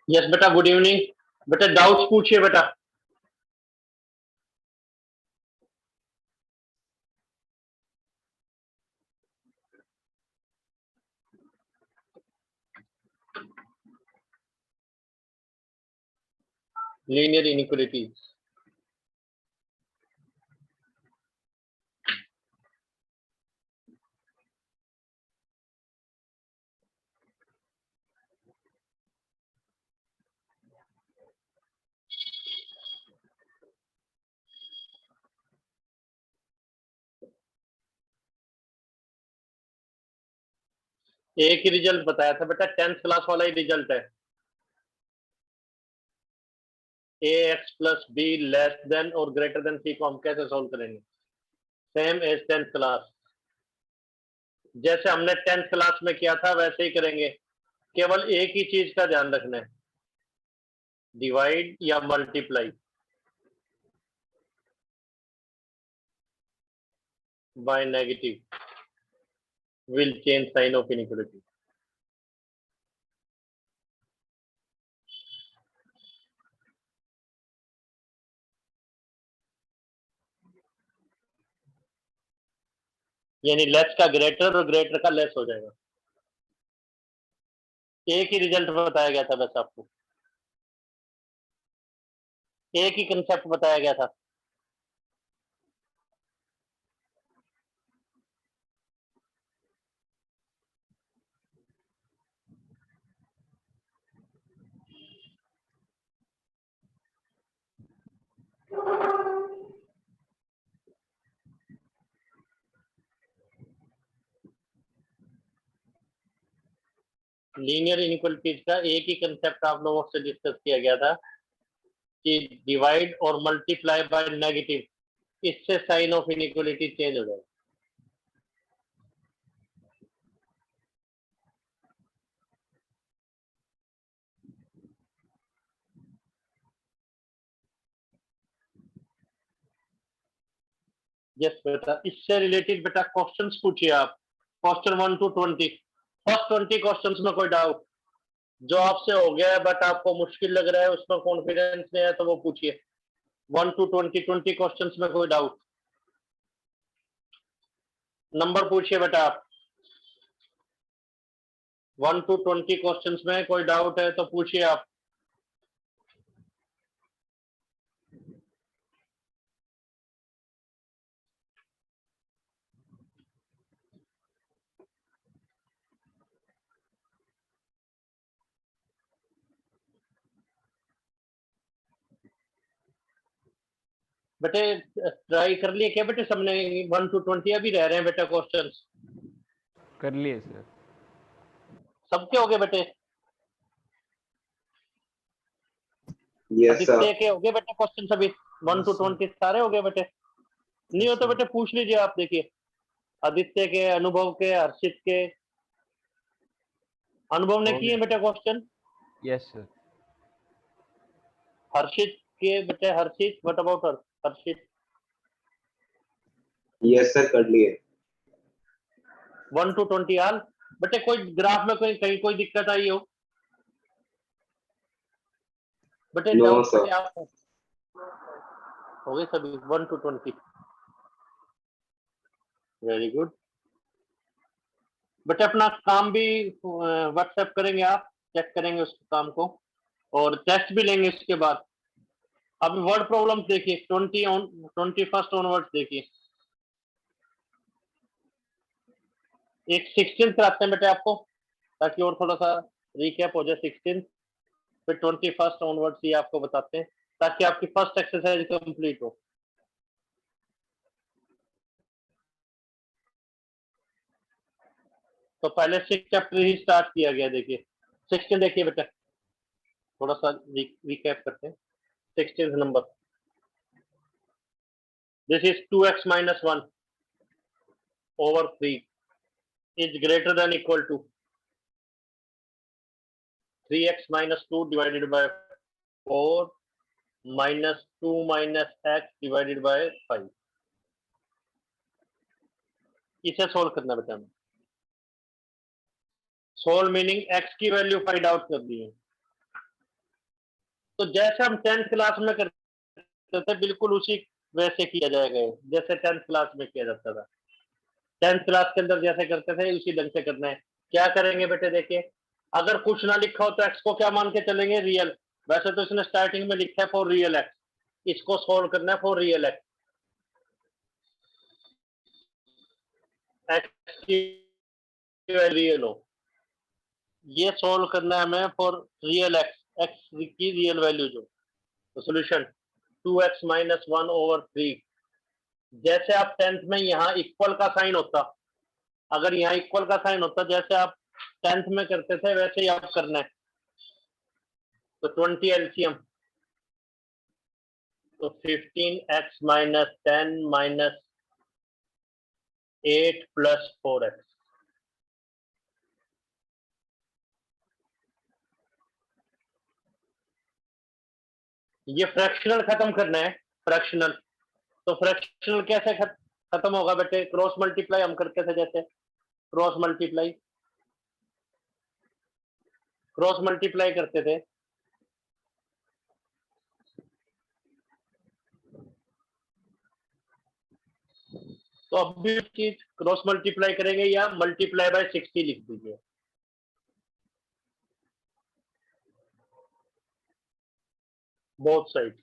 Yes बेटा, good evening. बेटा doubts पूछिए बेटा। Linear inequalities. एक ही रिजल्ट बताया था बेटा, 10th क्लास वाला ही रिजल्ट है। ax plus be less than और ग्रेटर देन सी को हम कैसे सोल्व करेंगे? सेम एज 10th क्लास, जैसे हमने 10th क्लास में किया था वैसे ही करेंगे। केवल एक ही चीज का ध्यान रखना है, डिवाइड या multiply by negative will change sign of inequality. यानी लेस का ग्रेटर और ग्रेटर का लेस हो जाएगा। एक ही रिजल्ट बताया गया था बस आपको, एक ही कंसेप्ट बताया गया था। लीनियर इनइक्वालिटीज का एक ही कंसेप्ट आप लोगों से डिस्कस किया गया था कि डिवाइड और मल्टीप्लाई बाय नेगेटिव, इससे साइन ऑफ इनइक्वालिटी चेंज हो जाएगा। यस बेटा, इससे रिलेटेड बेटा क्वेश्चंस पूछिए आप। क्वेश्चन 1 to 20, फर्स्ट 20 क्वेश्चंस में कोई डाउट जो आपसे हो गया है बट आपको मुश्किल लग रहा है, उसमें कॉन्फिडेंस नहीं है तो वो पूछिए। 1 to 20, 20 क्वेश्चंस में कोई डाउट, नंबर पूछिए बेटा आप। 1 to 20 क्वेश्चंस में कोई डाउट है तो पूछिए आप। बेटे ट्राई कर लिए क्या बेटे सबने? 1 to 20 अभी रह रहे हैं बेटा क्वेश्चंस। कर लिए सर। सबके हो गए बेटे? Yes sir. आदित्य के हो गए बेटे क्वेश्चन सभी? 1 to 20 सारे हो गए बेटे? नहीं हो तो बेटे पूछ लीजिए आप, देखिए आदित्य के, अनुभव के, हर्षित के। अनुभव ने किए बेटे क्वेश्चन? Yes sir. हर्षित के बेटे? Harshit, what about Harshit? Yes sir, कर लिए। 1 to 20 आल बेटे। कोई ग्राफ में कोई कहीं कोई दिक्कत आई हो बेटे? No doubt sir. बेटे आप हो गए सभी 1 to 20? वेरी गुड बेटे। अपना काम भी व्हाट्सएप करेंगे आप, चेक करेंगे उस काम को और टेस्ट भी लेंगे इसके बाद। अभी वर्ड प्रॉब्लम्स देखिए, 21st ऑनवर्ड्स देखिए। एक 16 कराते हैं बेटे आपको, ताकि और थोड़ा सा रिकैप हो जाए। 16 फिर 21st ऑनवर्ड्स ही आपको बताते हैं, ताकि आपकी फर्स्ट एक्सरसाइज कंप्लीट हो। तो पहले 6 चैप्टर ही स्टार्ट किया गया। देखिए 16 देखिए बेटा, थोड़ा सा रिकैप करते हैं। 16th number, this is 2x minus 1 over 3 is greater than equal to 3x minus 2 divided by 4 minus 2 minus x divided by 5। इसे सोल्व करना बेटा हमें। सोल्व मीनिंग x की वैल्यू फाइंड आउट कर दी है। तो जैसे हम 10th क्लास में करते थे बिल्कुल उसी वैसे किया जाएगा, जैसे 10th क्लास में किया जाता था। 10th क्लास के अंदर जैसे करते थे उसी ढंग से करना है। क्या करेंगे बेटे, देखिए अगर कुछ ना लिखा हो तो एक्स को क्या मान के चलेंगे, रियल। वैसे तो इसने स्टार्टिंग में लिखा है फॉर रियल एक्स, इसको सोल्व करना है फॉर रियल एक्स। एक्स की रियल हो, ये सोल्व करना है हमें फॉर रियल एक्स, एक्स की रियल वैल्यू जो। तो सोल्यूशन 2x माइनस 1/3। जैसे आप 10th में यहाँ इक्वल का साइन होता, अगर यहाँ इक्वल का साइन होता जैसे आप 10th में करते थे वैसे ही आप करना है। तो 20 एलसीएम, तो 15x minus 10 minus 8 plus 4x। ये फ्रैक्शनल खत्म करना है, फ्रैक्शनल। तो फ्रैक्शनल कैसे खत्म होगा बेटे, क्रॉस मल्टीप्लाई हम करते थे, जैसे क्रॉस मल्टीप्लाई करते थे। तो अब भी उसकी क्रॉस मल्टीप्लाई करेंगे या मल्टीप्लाई बाय 60 लिख दीजिए। Both side.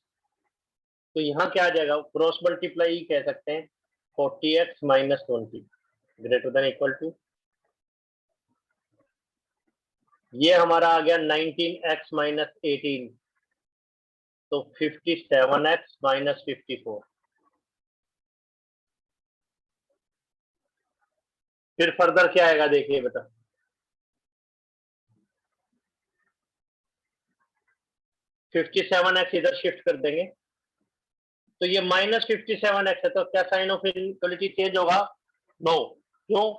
तो यहाँ क्या आ जाएगा, क्रॉस मल्टीप्लाई कह सकते हैं 40x minus 20 greater than equal to, ये हमारा आ गया 19x माइनस 18, तो 57x माइनस 54। फिर फर्दर क्या आएगा देखिए बेटा, 57x इधर शिफ्ट कर देंगे, तो ये माइनस 57x है, तो क्या साइन ऑफ इनइक्वालिटी चेंज होगा, नो। क्यों,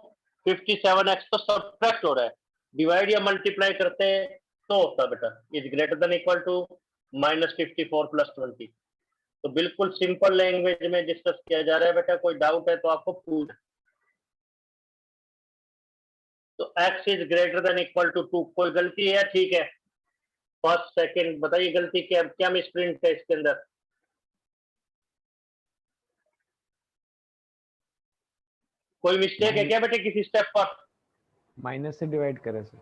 57x तो सब्ट्रैक्ट हो रहा है, डिवाइड या मल्टीप्लाई करते हैं तो होता है बेटा, is greater than equal to minus 54 plus 20। तो बिल्कुल सिंपल लैंग्वेज में डिस्कस किया जा रहा है बेटा, कोई डाउट है तो आपको पूछ। तो x is greater than equal to 2, कोई गलती है, ठीक है। फर्स्ट सेकंड बताइए गलती क्या, क्या मिसप्रिंट है इसके अंदर, कोई मिस्टेक है क्या बेटे किसी स्टेप पर? माइनस से डिवाइड करें सर।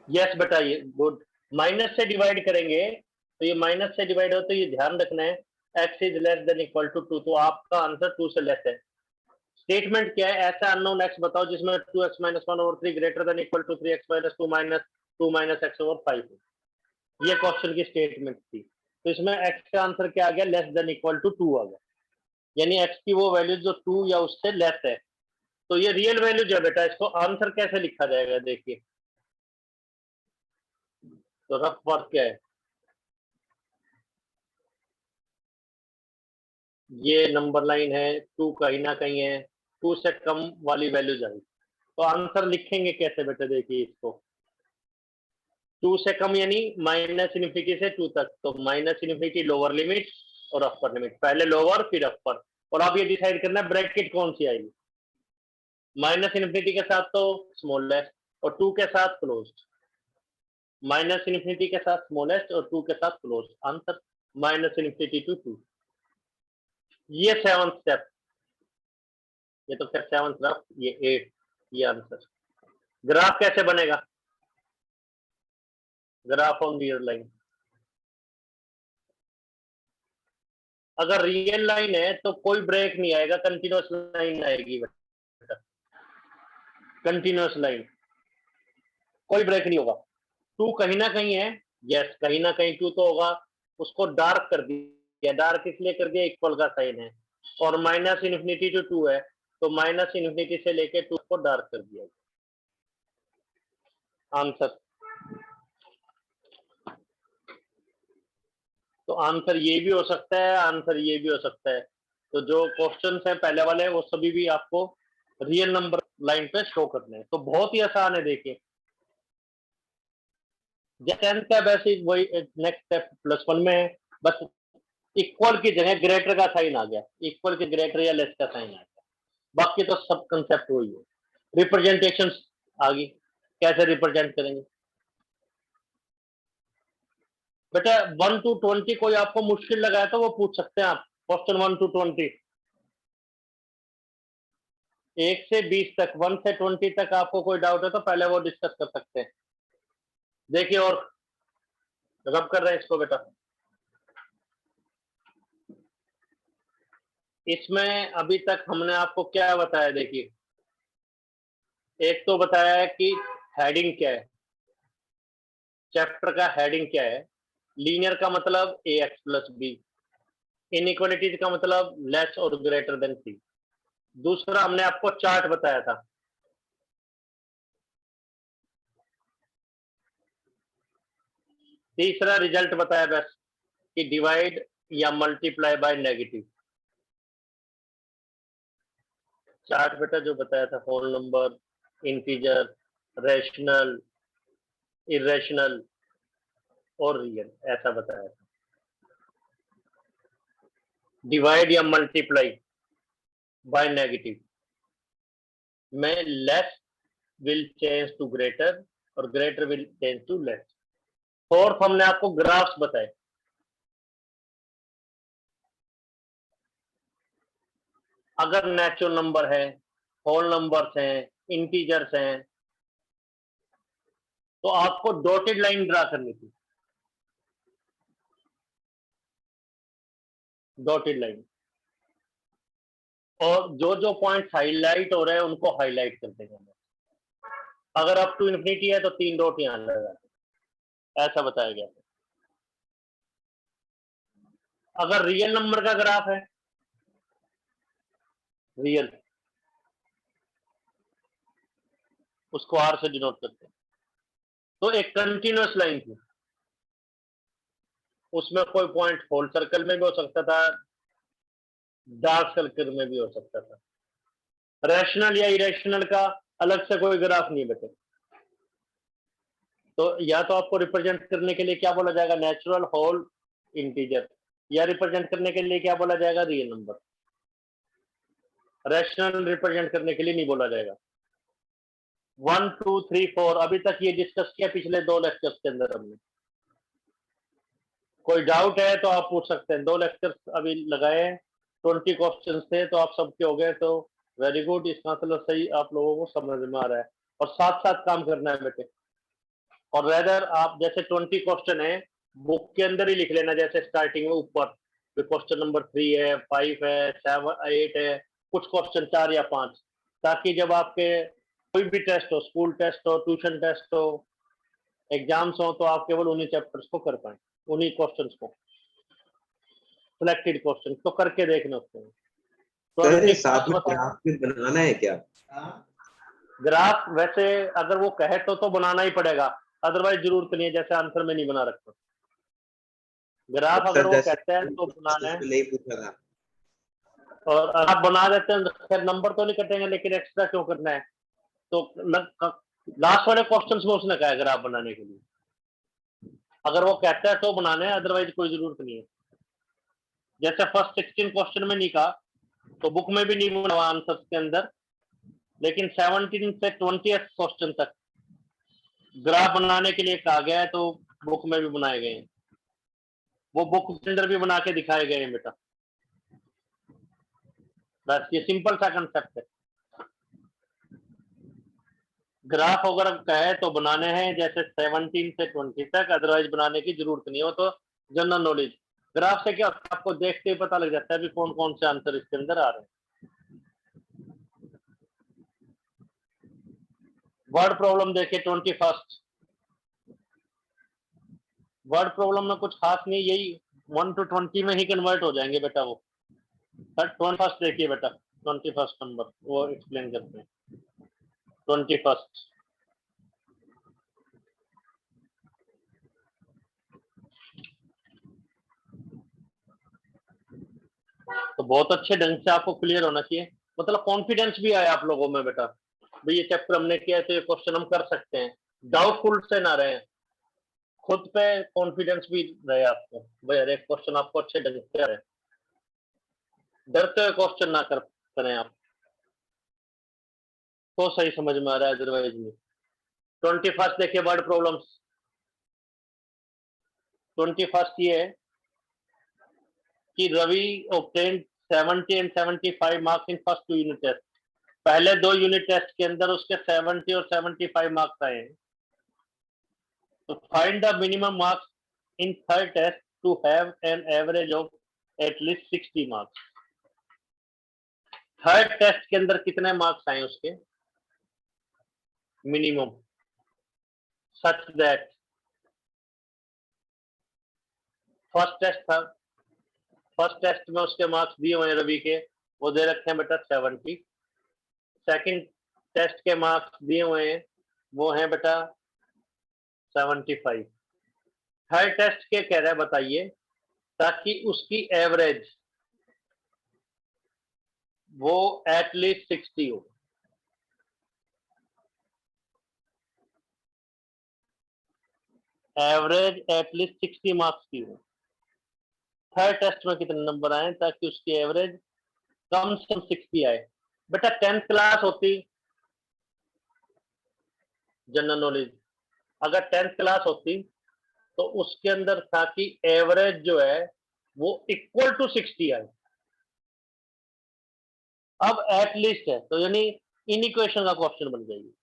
यस बेटा, ये गुड। माइनस से डिवाइड करेंगे तो ये माइनस से डिवाइड हो, तो ये ध्यान रखना है x is less than equal to 2, तो आपका आंसर 2 से लेस है। स्टेटमेंट क्या है, ऐसा अननोन x बताओ जिसमें 2x minus 1/3 greater than equal to 3x minus 2 minus x/5। ये क्वेश्चन की स्टेटमेंट थी। तो इसमें x का आंसर क्या आ गया, लेस देन इक्वल टू 2 आ गया, यानी x की वो वैल्यू जो 2 या उससे लेस है। तो ये रियल वैल्यू जो है बेटा, इसको आंसर कैसे लिखा जाएगा देखिए। तो रफ वर्क क्या है, ये नंबर लाइन है, 2 कहीं ना कहीं है, 2 से कम वाली वैल्यू जाएगी। तो आंसर लिखेंगे कैसे बेटे, देखिए इसको 2 से कम यानी माइनस इन्फिनिटी से 2 तक, तो माइनस इन्फिनिटी लोअर लिमिट और अपर लिमिट, पहले लोअर फिर अपर। और आप ये डिसाइड करना है ब्रैकेट कौन सी आएगी, माइनस इन्फिनिटी के साथ तो स्मॉलेस्ट और 2 के साथ क्लोज्ड, माइनस इन्फिनिटी के साथ स्मॉलेस्ट और 2 के साथ closed. Answer minus infinity to 2। ये 7th स्टेप, ये तो फिर 7th ग्राफ, ये 8, ये आंसर। ग्राफ कैसे बनेगा, ग्राफ ऑन रियल लाइन। अगर रियल लाइन है तो कोई ब्रेक नहीं आएगा, कंटिन्यूअस लाइन आएगी बेटा, कंटिन्यूअस लाइन, कोई ब्रेक नहीं होगा। 2 कहीं ना कहीं है, यस कहीं ना कहीं 2 तो होगा, उसको डार्क कर दिया, डार्क इसलिए कर दिया इक्वल का साइन है, और माइनस इन्फिनिटी टू 2 है, तो माइनस इन्फिनिटी से लेके 2 को डार्क कर दिया। आंसर, तो आंसर ये भी हो सकता है, आंसर ये भी हो सकता है। तो जो क्वेश्चंस हैं पहले वाले वो सभी भी आपको रियल नंबर लाइन पे शो करने हैं, तो बहुत ही आसान है देखिए। टेंथ का वैसे वही नेक्स्ट स्टेप +1 में है, बस इक्वल की जगह ग्रेटर का साइन आ गया, इक्वल के ग्रेटर या लेस का साइन आ गया, बाकी तो सब कंसेप्ट वही है। रिप्रेजेंटेशन आ गई, कैसे रिप्रेजेंट करेंगे, बेटा 1 to 20 कोई आपको मुश्किल लगा है तो वो पूछ सकते हैं आप, क्वेश्चन 1 to 20। 1 से 20 तक, 1 से 20 तक आपको कोई डाउट है तो पहले वो डिस्कस कर सकते हैं। देखिए और रब कर रहे हैं इसको बेटा। इसमें अभी तक हमने आपको क्या बताया, देखिए एक तो बताया है कि हेडिंग क्या है, चैप्टर का हेडिंग क्या है। लीनियर का मतलब ax प्लस बी, इनइक्वालिटीज का मतलब लेस और ग्रेटर देन सी। दूसरा हमने आपको चार्ट बताया था। तीसरा रिजल्ट बताया बस कि डिवाइड या मल्टीप्लाई बाय नेगेटिव। चार्ट बेटा जो बताया था, whole number, integer, rational, irrational और रियल, ऐसा बताया था। डिवाइड या मल्टीप्लाई बाय नेगेटिव में less will change to greater और greater will change to less. Fourth हमने आपको ग्राफ्स बताए। अगर नेचुरल नंबर है, होल नंबर्स हैं, इंटीजर्स हैं, तो आपको डॉटेड लाइन ड्रा करनी थी, डॉटेड लाइन। और जो जो पॉइंट हाईलाइट हो रहे हैं उनको हाईलाइट कर देंगे। अगर अप टू इन्फिनिटी है तो 3 डॉट यहां लगा, ऐसा बताया गया। अगर रियल नंबर का ग्राफ है, रियल, उसको आर से डिनोट करते हैं, तो एक कंटिन्यूअस लाइन थी, उसमें कोई पॉइंट होल सर्कल में भी हो सकता था, डार्क सर्कल में भी हो सकता था। रैशनल या इरेशनल का अलग से कोई ग्राफ नहीं बचे। तो या तो आपको रिप्रेजेंट करने के लिए क्या बोला जाएगा, नेचुरल, होल, इंटीजर, या रिप्रेजेंट करने के लिए क्या बोला जाएगा, रियल नंबर। रैशनल रिप्रेजेंट करने के लिए नहीं बोला जाएगा। 1 2 3 4 अभी तक ये डिस्कस किया पिछले 2 लेक्चर्स के अंदर हमने। कोई डाउट है तो आप पूछ सकते हैं। 2 लेक्चर्स अभी लगाए हैं, 20 क्वेश्चंस थे, तो आप सबके हो गए, तो वेरी गुड। इसका मतलब सही आप लोगों को समझ में आ रहा है और साथ साथ काम करना है बेटे। और रेदर आप जैसे 20 क्वेश्चन है, बुक के अंदर ही लिख लेना, जैसे स्टार्टिंग में ऊपर क्वेश्चन नंबर 3 है, 5 है, 7 8 है, कुछ क्वेश्चन 4 या 5, ताकि जब आपके कोई भी टेस्ट हो, स्कूल टेस्ट हो, ट्यूशन टेस्ट हो, एग्जाम्स हो, तो आप केवल उन्हीं चैप्टर्स को कर पाए, उन्हीं क्वेश्चंस को, सिलेक्टेड क्वेश्चन तो करके देखना उसको। तो अभी सर टिक साथ फर्स्ट में बताया। ग्राफ भी बनाना है क्या? ग्राफ वैसे अगर वो कहे तो बनाना ही पड़ेगा, अदरवाइज जरूरत नहीं है, जैसे आंसर में नहीं बना रखता। ग्राफ अगर सर वो जैसे कहते हैं तो बनाना है, नहीं पूछा था। और आप बना देते हैं तो खैर नंबर तो नहीं कटेंगे, लेकिन एक्स्ट्रा क्यों करना है। तो लास्ट वाले क्वेश्चंस में उसने कहा ग्राफ बनाने के लिए, अगर वो कहता है तो बनाना है, अदरवाइज कोई जरूरत नहीं है। जैसे फर्स्ट 16 क्वेश्चन में नहीं कहा, तो बुक में भी नहीं बना आंसर के अंदर, लेकिन 17 से 20 क्वेश्चन तक ग्राफ बनाने के लिए कहा गया है, तो बुक में भी बनाए गए हैं, वो बुक के अंदर भी बना के दिखाए गए हैं बेटा। बस ये सिंपल सा कंसेप्ट है। ग्राफ अगर कहे तो बनाने हैं, जैसे 17 से 20 तक, अदरवाइज बनाने की जरूरत नहीं हो। तो जनरल नॉलेज ग्राफ से क्या होता है, आपको देखते ही पता लग जाता है भी कौन कौन से आंसर इसके अंदर आ रहे हैं। वर्ड प्रॉब्लम देखिए 21। वर्ड प्रॉब्लम में कुछ खास नहीं, यही 1 to 20 में ही कन्वर्ट हो जाएंगे बेटा वो। 21 देखिए बेटा, 21 नंबर वो एक्सप्लेन करते हैं। 21 तो बहुत अच्छे ढंग से आपको क्लियर होना चाहिए, मतलब कॉन्फिडेंस भी आए आप लोगों में बेटा, भाई ये चैप्टर हमने किया है तो ये क्वेश्चन हम कर सकते हैं। डाउटफुल से ना रहे, खुद पे कॉन्फिडेंस भी रहे आपको, भाई हर एक क्वेश्चन आपको अच्छे ढंग से आ रहे, डरते हुए क्वेश्चन ना करें आप, तो सही समझ में आ रहा है, अदरवाइज नहीं। 21 देखिए वर्ड प्रॉब्लम्स। 21st ये है कि Ravi obtained 70 and 75 marks in first 2 unit test. पहले 2 यूनिट टेस्ट के अंदर उसके 70 और 75 मार्क्स आए हैं. तो find the minimum marks in third test to have an average of at least 60 marks. Third test के अंदर कितने मार्क्स आए उसके minimum, such that first test था, फर्स्ट टेस्ट में उसके मार्क्स दिए हुए हैं रवि के, वो दे रखे हैं बेटा 70. सेकंड टेस्ट के मार्क्स दिए हुए हैं वो हैं बेटा 75. थर्ड टेस्ट के कह रहा है बताइए ताकि उसकी एवरेज वो एटलीस्ट 60 हो. एवरेज एटलीस्ट 60 मार्क्स की हो. थर्ड टेस्ट में कितने नंबर आए ताकि उसकी एवरेज कम से कम 60 आए. बेटा 10th क्लास होती जनरल नॉलेज, अगर 10th क्लास होती तो उसके अंदर था कि एवरेज जो है वो इक्वल टू 60 आए. अब एटलीस्ट है तो यानी इन इक्वेशन का क्वेश्चन बन जाएगी.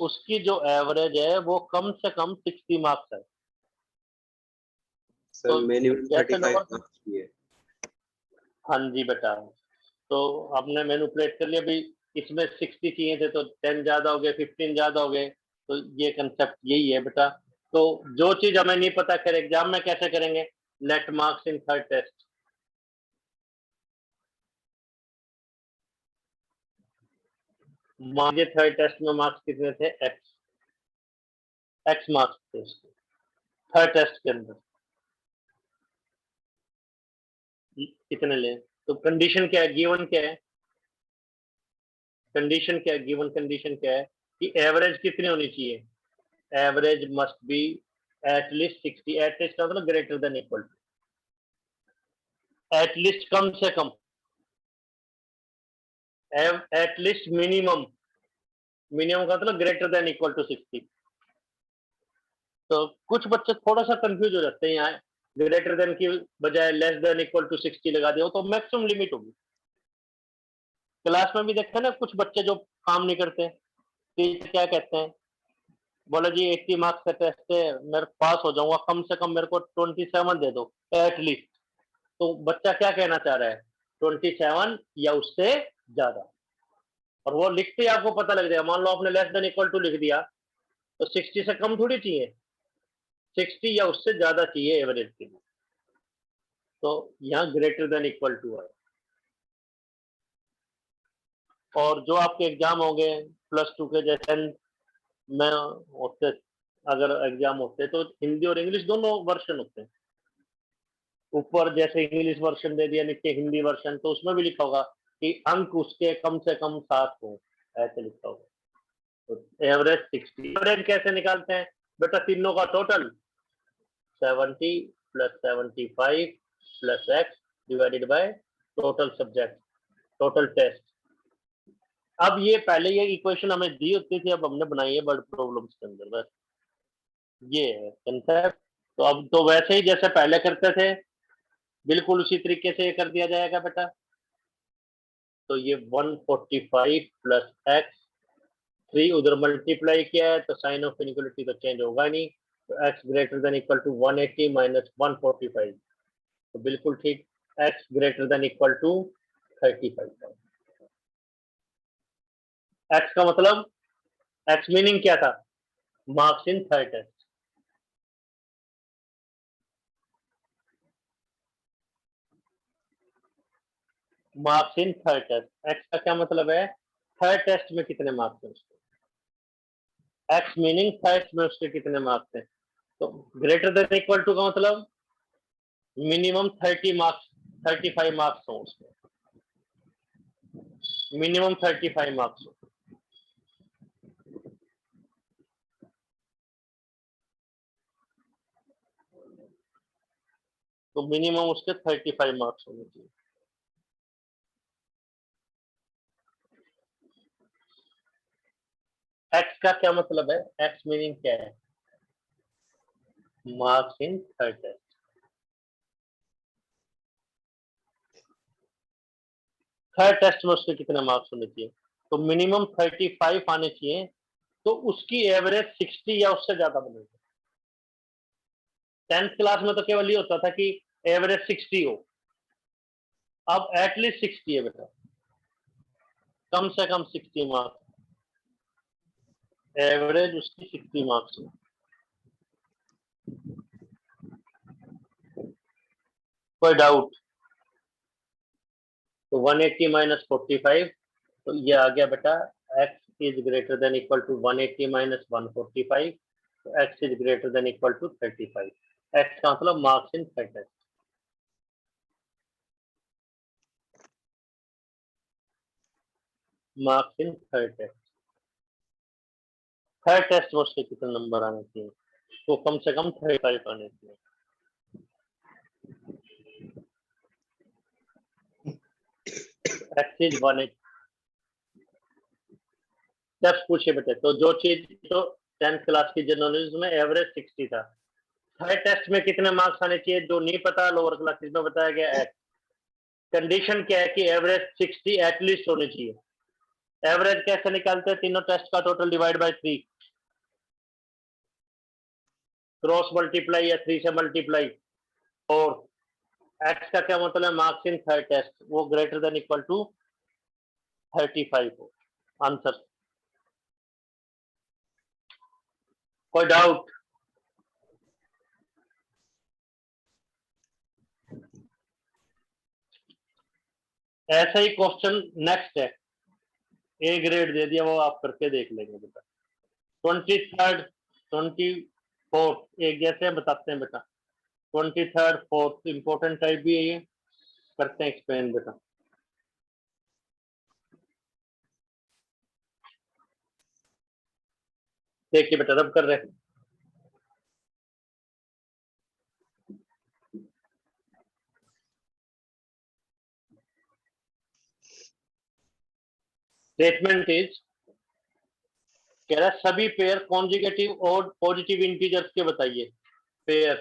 उसकी जो एवरेज है वो कम से कम 60 मार्क्स है. सर तो मिनिमम जैसे 35 लोअर, मार्क्स की है. हाँ जी बेटा, तो आपने मैनिपुलेट कर लिया भी. इसमें 60 चाहिए थे तो 10 ज्यादा हो गए, 15 ज्यादा हो गए. तो ये कंसेप्ट यही है बेटा. तो जो चीज हमें नहीं पता फिर एग्जाम में कैसे करेंगे, net marks in third test. Marks third test में मार्क्स कितने थे, एक्स मार्क्स थे उसके थर्ड टेस्ट के अंदर. कितने ले, तो कंडीशन क्या है, गिवन क्या है, कंडीशन क्या है, गिवन कंडीशन क्या है कि एवरेज कितनी होनी चाहिए, average must be at least 60. At least का मतलब greater than equal to, at least कम से कम, एटलीस्ट मिनिमम, मिनिमम का मतलब ग्रेटर देन इक्वल टू 60. तो कुछ बच्चे थोड़ा सा कंफ्यूज हो जाते हैं, यहाँ ग्रेटर देन की बजाय लेस देन इक्वल टू 60 लगा दिया तो मैक्सिमम लिमिट होगी. क्लास में भी देखते हैं ना कुछ बच्चे जो काम नहीं करते, टीचर क्या कहते हैं, बोले जी 80 मार्क्स का टेस्ट है, मैं पास हो जाऊंगा, कम से कम मेरे को 27 दे दो एटलीस्ट. तो बच्चा क्या कहना चाह रहा है, 27 या उससे ज्यादा. और वो लिखते ही आपको पता लग जाएगा. मान लो आपने लेस देन इक्वल टू लिख दिया तो 60 से कम थोड़ी चाहिए, 60 या उससे ज्यादा चाहिए एवरेज के लिए. तो यहाँ ग्रेटर देन इक्वल टू है. और जो आपके एग्जाम होंगे +2 के जैसे में होते, अगर एग्जाम होते तो हिंदी और इंग्लिश दोनों वर्जन होते हैं. ऊपर जैसे इंग्लिश वर्जन दे दिया, नीचे हिंदी वर्जन, तो उसमें भी लिखा होगा कि अंक उसके कम से कम 7 हो, ऐसे लिखा होगा. तो एवरेज 60. एवरेज कैसे निकालते हैं बेटा, तीनों का total 70 + 75 + x divided by total subject, total test. अब ये पहले ये इक्वेशन हमें दी होती थी, अब हमने बनाई है वर्ड प्रॉब्लम्स के अंदर. बस ये है कंसेप्ट. तो अब तो वैसे ही जैसे पहले करते थे बिल्कुल उसी तरीके से ये कर दिया जाएगा बेटा. तो ये 145 + x, 3 उधर मल्टीप्लाई किया है तो साइन ऑफ इनइक्वालिटी तो चेंज होगा नहीं. तो x greater than equal to 180 - 145, तो बिल्कुल ठीक, x greater than equal to 35. x का मतलब, x मीनिंग क्या था, marks in third test. Marks in third test, x का क्या मतलब है, थर्ड टेस्ट में कितने मार्क्स हैं उसके, x मीनिंग थर्ड में उसके कितने मार्क्स हैं. तो ग्रेटर देन इक्वल टू का मतलब मिनिमम 30 मार्क्स, 35 मार्क्स हो उसके, मिनिमम 35 मार्क्स हो. तो मिनिमम उसके 35 मार्क्स होने चाहिए. एक्स का क्या मतलब है, एक्स मीनिंग क्या है, marks in third test. Third test में उसके कितने मार्क्स होने चाहिए? तो मिनिमम 35 आने चाहिए, तो उसकी एवरेज 60 या उससे ज्यादा बनेगी। 10th क्लास में तो केवल ये होता था कि एवरेज 60 हो, अब एटलीस्ट 60 है बेटा, कम से कम 60 मार्क्स, एवरेज उसकी 60 मार्क्स है। कोई डाउट? तो 180 माइनस 45, तो ये आ गया बेटा x is greater than equal to 180 minus 145, तो x is greater than equal to 35। x का मतलब marks in third test. Marks in third test, third test में उसके कितने नंबर आने चाहिए? तो कम से कम 35 आने चाहिए। x is 180। स्टेप्स पूछे बेटे, तो जो चीज तो 10th क्लास की जनरल में एवरेज 60 था, थर्ड टेस्ट में कितने मार्क्स आने चाहिए? जो नहीं पता, लोअर क्लासेस में बताया गया है। कंडीशन क्या है कि एवरेज 60 एटलीस्ट होनी चाहिए। एवरेज कैसे निकालते हैं? तीनों टेस्ट का total divide by 3, cross multiply या 3 से मल्टीप्लाई, और x का क्या मतलब है? मार्क्स इन थर्ड टेस्ट, वो ग्रेटर देन इक्वल टू 35 हो। आंसर। कोई डाउट? ऐसा ही क्वेश्चन नेक्स्ट है, ए ग्रेड दे दिया, वो आप करके देख लेंगे बेटा। 23rd 24th एक जैसे बताते हैं बेटा। 23rd 4th इंपॉर्टेंट टाइप भी है ये, करते हैं एक्सप्लेन बेटा। देखिए बेटा, रब कर रहे हैं। स्टेटमेंट इज, कह रहा है सभी पेयर कॉन्जुगेटिव और पॉजिटिव इंटीजर्स के बताइए। पेयर,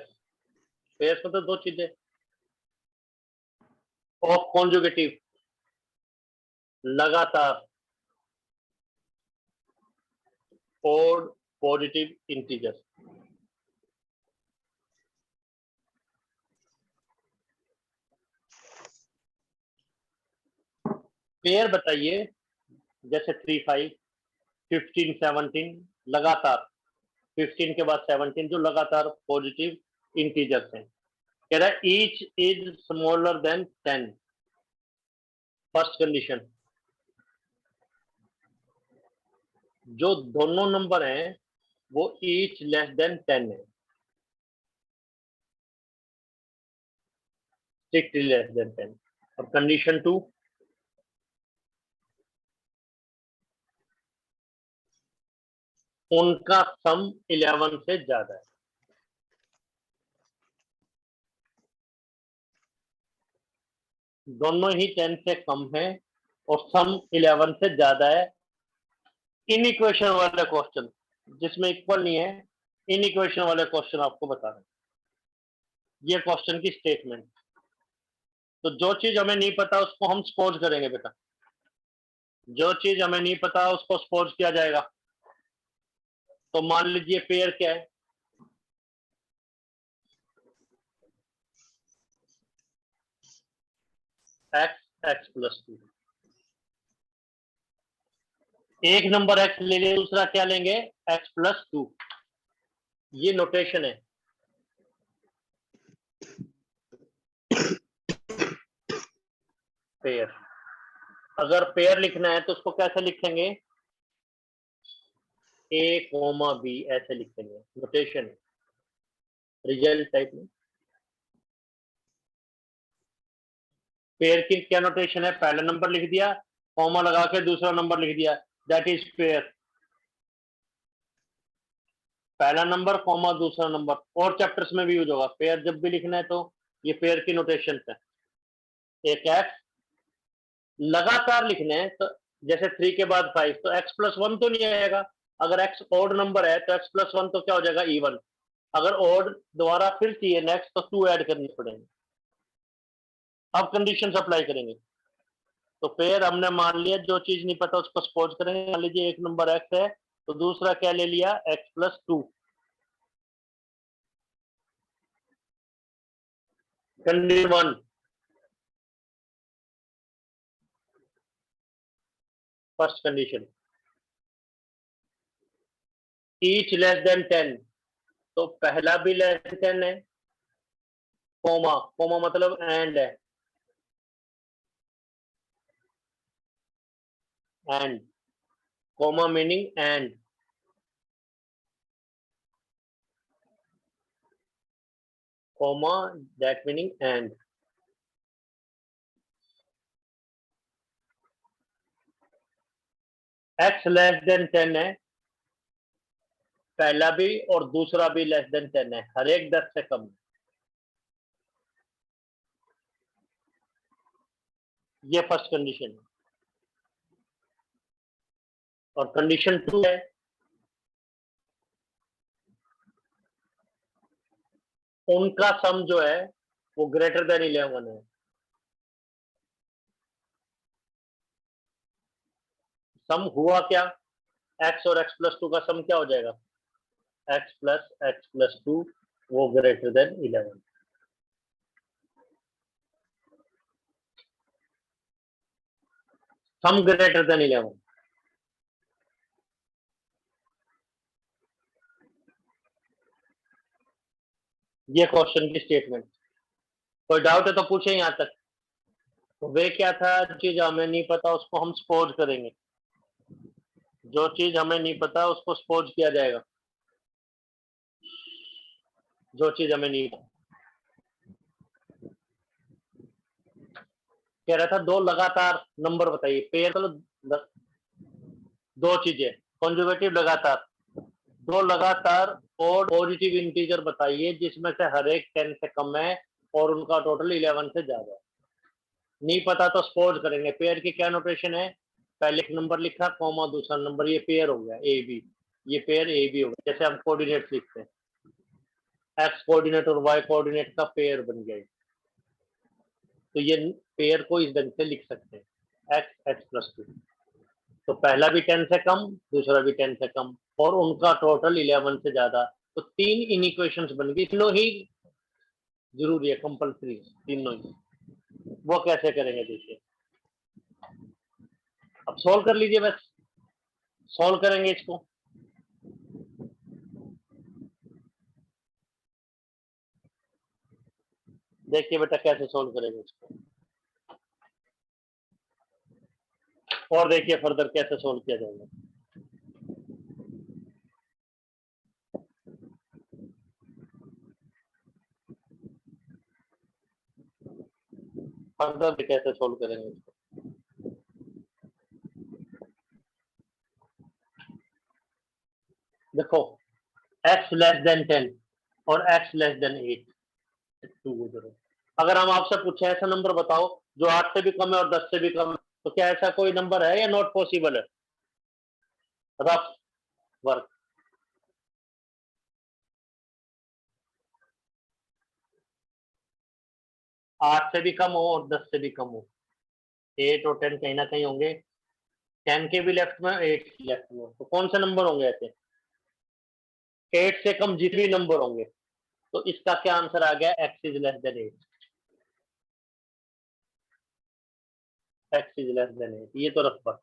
पेयर मतलब दो चीजें, ऑफ कॉन्जुगेटिव लगातार, और पॉजिटिव इंटीजर। पेयर बताइए, जैसे 3 5 15 17 लगातार, 15 के बाद 17 जो लगातार पॉजिटिव इंटीजर्स हैं। कह रहा है each is smaller than 10। First condition, जो दोनों नंबर हैं वो ईच लेस देन 10 है, स्ट्रिक्टली लेस देन 10। और कंडीशन 2, उनका सम 11 से ज्यादा है। दोनों ही 10 से कम है और सम 11 से ज्यादा है। इन इक्वेशन वाले क्वेश्चन जिसमें इक्वल नहीं है, इन इक्वेशन वाले क्वेश्चन आपको बता रहे हैं। ये क्वेश्चन की स्टेटमेंट। तो जो चीज हमें नहीं पता उसको हम सपोज करेंगे बेटा, जो चीज हमें नहीं पता उसको सपोज किया जाएगा। तो मान लीजिए पेयर क्या है? x x plus 2। एक नंबर x ले लिया, दूसरा क्या लेंगे? x plus 2। ये नोटेशन है। पेयर, अगर पेयर लिखना है तो उसको कैसे लिखेंगे? a कोमा b ऐसे लिखेंगे, नोटेशन है, रिजल्ट टाइप में। पेयर की क्या नोटेशन है? पहला नंबर लिख दिया, कॉमा लगा के दूसरा नंबर लिख दिया, दैट इज पेयर। पहला नंबर कॉमा दूसरा नंबर, और चैप्टर्स में भी यूज होगा। पेयर जब भी लिखना है तो ये पेयर की नोटेशन है। एक एक्स लगातार लिखने हैं तो जैसे 3 के बाद 5, तो x प्लस 1 तो नहीं आएगा। अगर x ऑड नंबर है तो x प्लस 1 तो क्या हो जाएगा? इवन। अगर और दोबारा फिर चाहिए नेक्स्ट तो 2 ऐड करनी पड़ेंगे। अब कंडीशन अप्लाई करेंगे। तो पेयर हमने मान लिया, जो चीज नहीं पता उसको सपोज करेंगे। मान लीजिए एक नंबर एक्स है तो दूसरा क्या ले लिया, x plus 2। Condition 1, first condition each less than 10, तो पहला भी लेस देन 10 है, कोमा, कोमा मतलब एंड है, and, comma meaning and, comma that meaning and. X less than 10 है, पहला भी और दूसरा भी लेस देन 10 है, हर एक 10 से कम। ये फर्स्ट कंडीशन है। और कंडीशन 2 है, उनका सम जो है वो ग्रेटर देन 11 है। सम हुआ क्या, x और x प्लस 2 का सम क्या हो जाएगा, x प्लस 2 वो ग्रेटर देन 11। सम ग्रेटर देन 11। ये क्वेश्चन की स्टेटमेंट। कोई डाउट है तो पूछे यहां तक। तो वे क्या था, चीज हमें नहीं पता उसको हम सपोज करेंगे, जो चीज हमें नहीं पता उसको सपोज किया जाएगा, जो चीज हमें नहीं पता। कह रहा था दो लगातार नंबर बताइए, पेयर चलो दो चीजें, कॉन्जुगेटिव लगातार, दो लगातार और पॉजिटिव इंटीजर बताइए जिसमें से हर एक 10 से कम है और उनका टोटल 11 से ज्यादा है। नहीं पता तो सपोज करेंगे। पेयर की क्या नोटेशन है, पहले एक नंबर लिखा कॉमा दूसरा नंबर, ये पेयर हो गया ए बी, ये पेयर ए बी हो गया। जैसे हम कोऑर्डिनेट लिखते हैं, एक्स कोऑर्डिनेट और वाई कोऑर्डिनेट का पेयर बन गया, तो ये पेयर को इस ढंग से लिख सकते हैं, एक्स एक्स प्लस 2। तो पहला भी 10 से कम, दूसरा भी 10 से कम और उनका टोटल 11 से ज्यादा। तो तीन इन इक्वेशंस बन गई, तीनों ही जरूरी है, कंपल्सरी तीनों ही। वो कैसे करेंगे देखिए, अब सॉल्व कर लीजिए, बस सॉल्व करेंगे इसको। देखिए बेटा कैसे सॉल्व करेंगे इसको, और देखिए फर्दर कैसे सॉल्व किया जाएगा। फर्दर कैसे सॉल्व करेंगे इसको। देखो x लेस देन 10 और x लेस देन 8, अगर हम आपसे पूछे ऐसा नंबर बताओ जो 8 से भी कम है और 10 से भी कम है, तो क्या ऐसा कोई नंबर है या नॉट पॉसिबल है, रफ वर्क। 8 से भी कम हो और 10 से भी कम हो, 8 और 10 कहीं ना कहीं होंगे, 10 के भी लेफ्ट में 8 के लेफ्ट में, तो कौन से नंबर होंगे ऐसे, 8 से कम जितने भी नंबर होंगे। तो इसका क्या आंसर आ गया, x is less then 8, x is less then 8, ये तो रफ वर्क।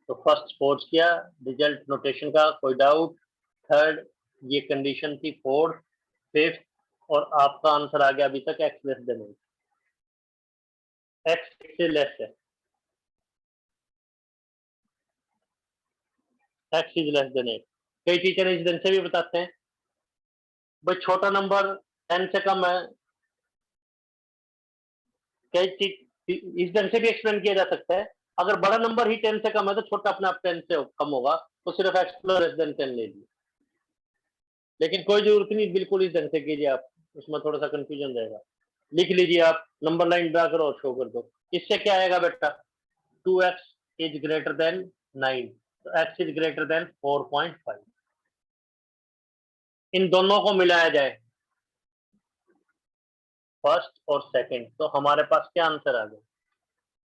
तो फर्स्ट सपोज किया, रिजल्ट नोटेशन का कोई डाउट, थर्ड ये कंडीशन थी, फोर्थ, फिफ्थ, और आपका आंसर आ गया अभी तक x लेस देन 8, x से लेस है, x इज लेस देन 8। कई टीचर इस ढंग से भी बताते हैं, भाई छोटा नंबर 10 से कम है, कई इस ढंग से भी एक्सप्लेन किया जा सकता है, अगर बड़ा नंबर ही 10 से कम है तो छोटा अपने आप 10 से कम होगा, तो सिर्फ x लेस देन 10 ले लीजिए। लेकिन कोई जरूरत नहीं, बिल्कुल इस ढंग से कीजिए आप, उसमें थोड़ा सा कंफ्यूजन रहेगा। लिख लीजिए आप, नंबर लाइन ड्रा करो और शो कर दो। इससे क्या आएगा बेटा, 2x इज ग्रेटर देन 9, तो x इज ग्रेटर देन 4.5। इन दोनों को मिलाया जाए, फर्स्ट और सेकंड, तो हमारे पास क्या आंसर आ गया?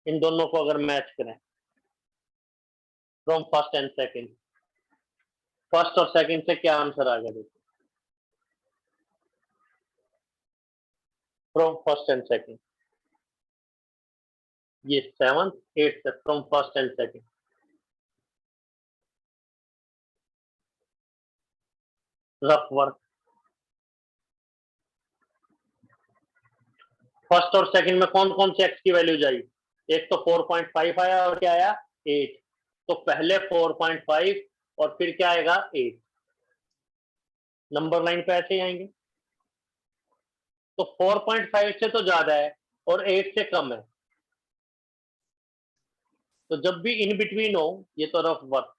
इन दोनों को अगर मैच करें, from first and second, first और सेकंड से क्या आंसर आ गया? देखो, फ्रॉम फर्स्ट एंड सेकंड, ये 7th 8th from first and second. Rough work, first और सेकंड में कौन कौन से एक्स की वैल्यू जाएगी? एक तो 4.5 आया और क्या आया? 8। तो पहले 4.5 और फिर क्या आएगा? 8। नंबर लाइन पे ऐसे ही आएंगे। तो 4.5 से तो ज्यादा है और 8 से कम है, तो जब भी इन बिटवीन हो, ये तो rough work,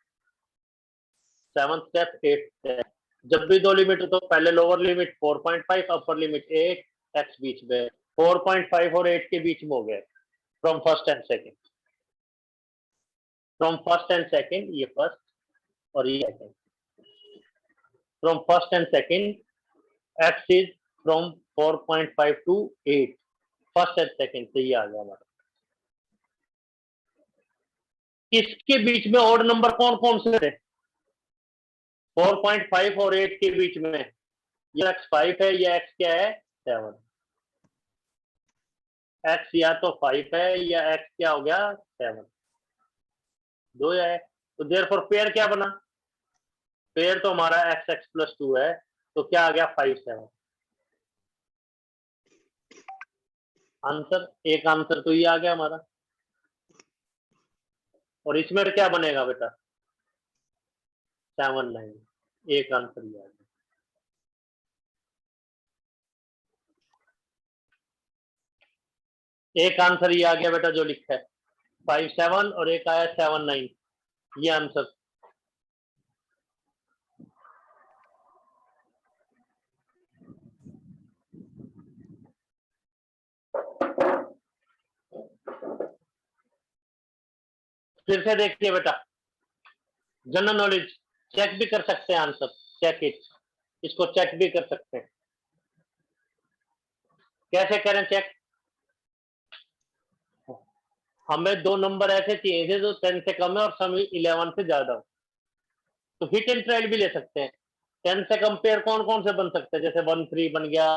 7th step 8th step, जब भी दो लिमिट हो तो पहले lower limit 4.5, upper limit 8, x बीच में, 4.5 और 8 के बीच में हो गया, from first and second. From first and second, ये फर्स्ट और ये second, from first and second x is from 4.5 to 8, first and second से ये आ गया हमारा। इसके बीच में ऑड नंबर कौन कौन से थे? 4.5 और 8 के बीच में ये एक्स 5 है, या एक्स क्या है? 7। एक्स या तो 5 है या एक्स क्या हो गया? 7। दो है, तो देयरफॉर पेयर क्या बना? पेयर तो हमारा एक्स एक्स प्लस 2 है, तो क्या आ गया? 5 7। आंसर, एक आंसर तो ये आ गया हमारा। और इसमें क्या बनेगा बेटा? 7 9, एक आंसर ये आ गया। एक आंसर ये आ गया बेटा जो लिखा है 5 7, और एक आया 7 9, ये आंसर। फिर से देखिए बेटा, जनरल नॉलेज चेक भी कर सकते हैं आंसर, चेक इट, इसको चेक भी कर सकते हैं। कैसे करें चेक? हमें दो नंबर ऐसे चाहिए थे जो 10 से कम है और सम 11 से ज्यादा हो, तो हिट एंड ट्रायल भी ले सकते हैं। 10 से कम पेयर कौन कौन से बन सकते हैं? जैसे 1 3 बन गया,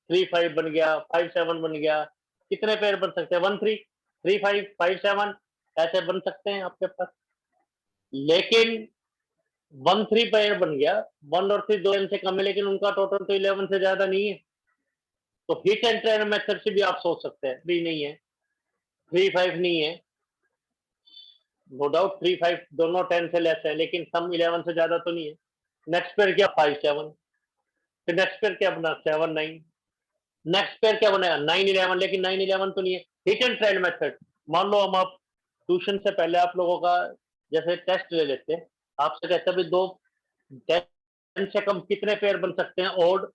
3 5 बन गया, 5 7 बन गया। कितने पेयर बन सकते हैं? 1 3 3 5 5 7 ऐसे बन सकते हैं आपके पास। लेकिन 1 3 पेयर बन गया, 1 और 3 दो से कम है, लेकिन उनका टोटल तो 11 से ज्यादा नहीं है, तो हिट एंड ट्रायल मेथड से भी आप सोच सकते हैं। 3 नहीं है, 3 5 नहीं है, नो डाउट 3 5 दोनों 10 से लेस है, लेकिन सम 11 से ज्यादा तो नहीं है। नेक्स्ट पेयर क्या? 5 7। फिर नेक्स्ट पेयर क्या बना? 7 9। नेक्स्ट पेयर क्या बनेगा? 9 11, लेकिन 9 11 तो नहीं है। हिट एंड ट्रायल मेथड, मान लो हम आप ट्यूशन से पहले आप लोगों का जैसे टेस्ट ले लेते हैं, आपसे कहते हैं दो 10 से कम कितने पेयर बन सकते हैं ऑड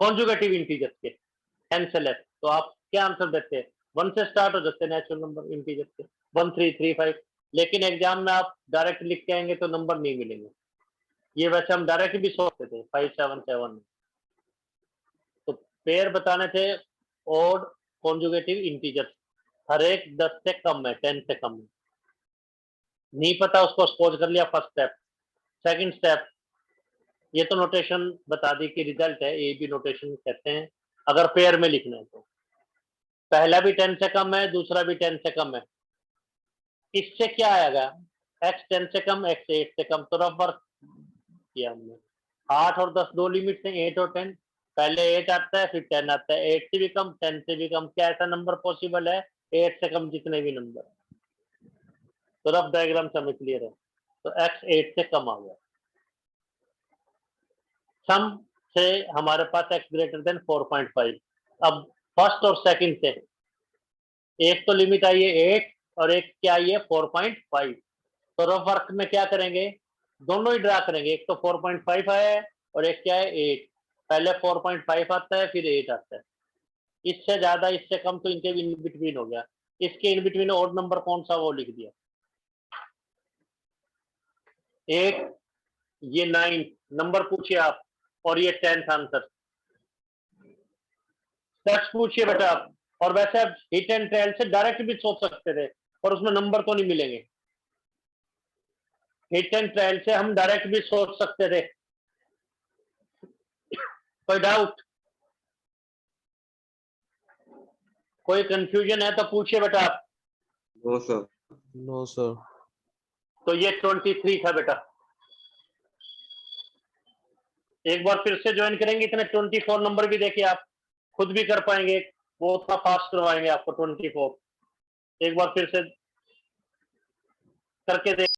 कॉन्जुगेटिव इंटीजर्स के, 10 से लेस, तो आप क्या आंसर देते हैं? 1 से स्टार्ट हो जाते हैं नेचुरल नंबर इंटीजर्स के, 1 3 3 5। लेकिन एग्जाम में आप डायरेक्ट लिख के आएंगे तो नंबर नहीं मिलेंगे। ये वैसे हम डायरेक्ट भी सोचते थे 5 7 7, तो पेयर बताने थे ऑड कॉन्जुगेटिव इंटीजर्स, हर एक 10 से कम है, 10 से कम है। नहीं पता उसको स्पोज कर लिया, फर्स्ट स्टेप। सेकंड स्टेप, ये तो नोटेशन बता दी कि रिजल्ट है, ये भी नोटेशन कहते हैं अगर पेयर में लिखना है तो। पहला भी 10 से कम है, दूसरा भी 10 से कम है, इससे क्या आएगा? x 10 से कम, x 8 से कम, तो रफ वर्क किया हमने। 8 और 10 दो लिमिट है, 8 और 10, पहले 8 आता है फिर 10 आता है, 8 से भी कम 10 से भी कम, क्या ऐसा नंबर पॉसिबल है? 8 से कम जितने भी नंबर, तो रफ डायग्राम से हमें क्लियर है, तो x 8 से कम आ गया। सम से हमारे पास x ग्रेटर देन 4.5। अब फर्स्ट और सेकंड से एक तो लिमिट आई है 8 और एक क्या आई है 4.5, तो रफ वर्क में क्या करेंगे? दोनों ही ड्रा करेंगे, एक तो 4.5 आया है और एक क्या है 8। पहले 4.5 आता है फिर 8 आता है, इससे ज्यादा इससे कम तो इनके इन बिटवीन हो गया। इसके इन बिटवीन ऑड नंबर कौन सा वो लिख दिया, 8 ये 9 नंबर पूछिए आप, और ये 10th आंसर। सेट्स पूछिए बेटा आप, और वैसे आप हिट एंड ट्रायल से डायरेक्ट भी सोच सकते थे, और उसमें नंबर तो नहीं मिलेंगे। हिट एंड ट्रायल से हम डायरेक्ट भी सोच सकते थे। कोई डाउट, कोई कंफ्यूजन है तो पूछिए बेटा आप। No sir. No sir. तो ये 23 था बेटा। एक बार फिर से ज्वाइन करेंगे, इतने 24 नंबर भी देखिए, आप खुद भी कर पाएंगे, वो उतना फास्ट करवाएंगे आपको 24। एक बार फिर से करके देख